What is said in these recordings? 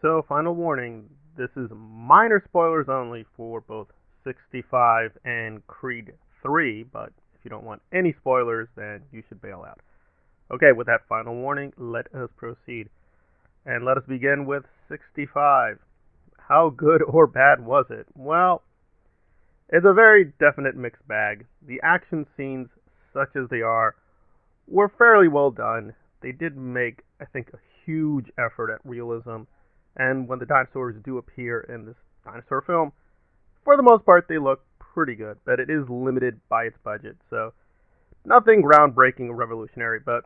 So, final warning, this is minor spoilers only for both 65 and Creed 3, but if you don't want any spoilers, then you should bail out. Okay, with that final warning, let us proceed. And let us begin with 65. How good or bad was it? Well, it's a very definite mixed bag. The action scenes, such as they are, were fairly well done. They did make, I think, a huge effort at realism. And when the dinosaurs do appear in this dinosaur film, for the most part, they look pretty good. But it is limited by its budget, so nothing groundbreaking or revolutionary. But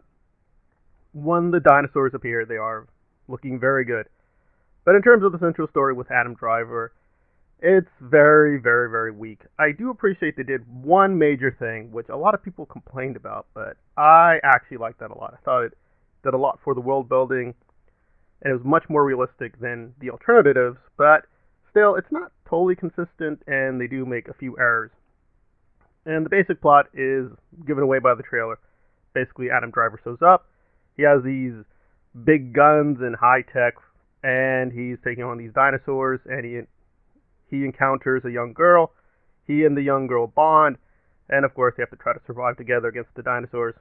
when the dinosaurs appear, they are looking very good. But in terms of the central story with Adam Driver, it's very, very, very weak. I do appreciate they did one major thing, which a lot of people complained about, but I actually liked that a lot. I thought it did a lot for the world building, and it was much more realistic than the alternatives, but still, it's not totally consistent, and they do make a few errors. And the basic plot is given away by the trailer. Basically, Adam Driver shows up. He has these big guns and high tech, and he's taking on these dinosaurs, and he encounters a young girl. He and the young girl bond, and of course, they have to try to survive together against the dinosaurs.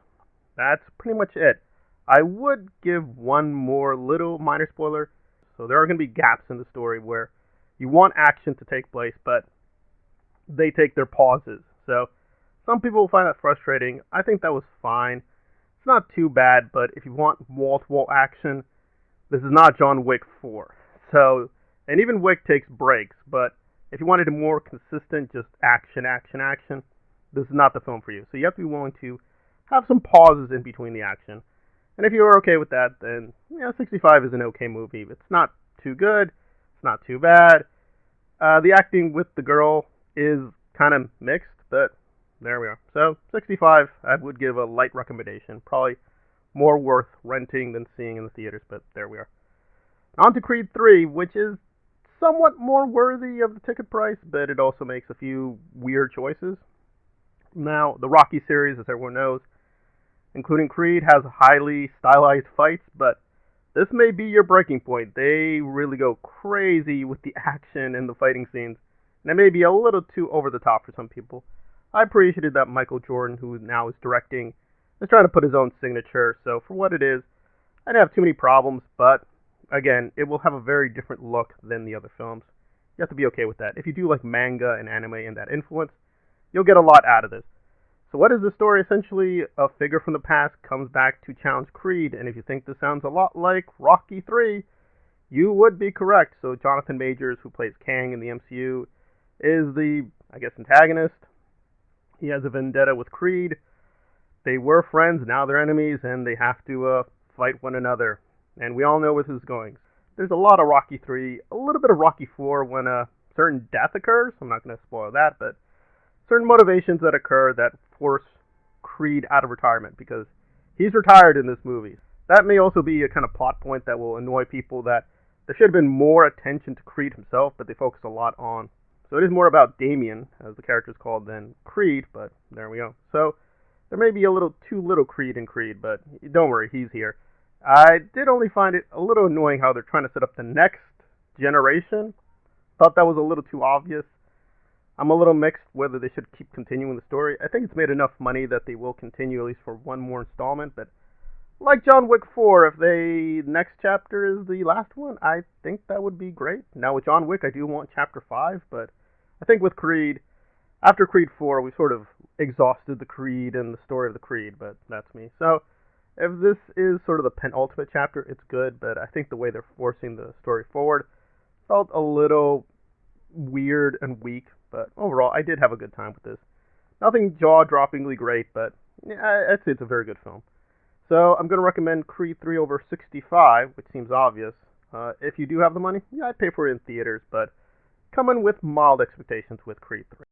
That's pretty much it. I would give one more little minor spoiler. So there are going to be gaps in the story where you want action to take place, but they take their pauses. So some people will find that frustrating. I think that was fine. It's not too bad, but if you want wall-to-wall action, this is not John Wick 4. So, and even Wick takes breaks, but if you wanted a more consistent, just action, action, action, this is not the film for you. So you have to be willing to have some pauses in between the action. And if you're okay with that, then 65 is an okay movie. It's not too good. It's not too bad. The acting with the girl is kind of mixed, but there we are. So 65, I would give a light recommendation. Probably more worth renting than seeing in the theaters, but there we are. On to Creed 3, which is somewhat more worthy of the ticket price, but it also makes a few weird choices. Now, the Rocky series, as everyone knows, including Creed, has highly stylized fights, but this may be your breaking point. They really go crazy with the action and the fighting scenes, and it may be a little too over the top for some people. I appreciated that Michael Jordan, who now is directing, is trying to put his own signature, so for what it is, I didn't have too many problems, but again, it will have a very different look than the other films. You have to be okay with that. If you do like manga and anime and that influence, you'll get a lot out of this. So what is the story? Essentially, a figure from the past comes back to challenge Creed, and if you think this sounds a lot like Rocky 3, you would be correct. So Jonathan Majors, who plays Kang in the MCU, is the, I guess, antagonist. He has a vendetta with Creed. They were friends, now they're enemies, and they have to fight one another. And we all know where this is going. There's a lot of Rocky 3, a little bit of Rocky 4 when a certain death occurs. I'm not going to spoil that, but certain motivations that occur that force Creed out of retirement because he's retired in this movie. That may also be a kind of plot point that will annoy people that there should have been more attention to Creed himself, but they focus a lot on. So it is more about Damien, as the character is called, than Creed, but there we go. So there may be a little too little Creed in Creed, but don't worry, he's here. I did only find it a little annoying how they're trying to set up the next generation. Thought that was a little too obvious. I'm a little mixed whether they should keep continuing the story. I think it's made enough money that they will continue at least for one more installment, but like John Wick 4, if the next chapter is the last one, I think that would be great. Now with John Wick, I do want chapter 5, but I think with Creed, after Creed 4, we sort of exhausted the Creed and the story of the Creed, but that's me. So if this is sort of the penultimate chapter, it's good, but I think the way they're forcing the story forward felt a little weird and weak. But overall, I did have a good time with this. Nothing jaw-droppingly great, but I'd say it's a very good film. So I'm going to recommend Creed 3 over 65, which seems obvious. If you do have the money, yeah, I'd pay for it in theaters, but come in with mild expectations with Creed 3.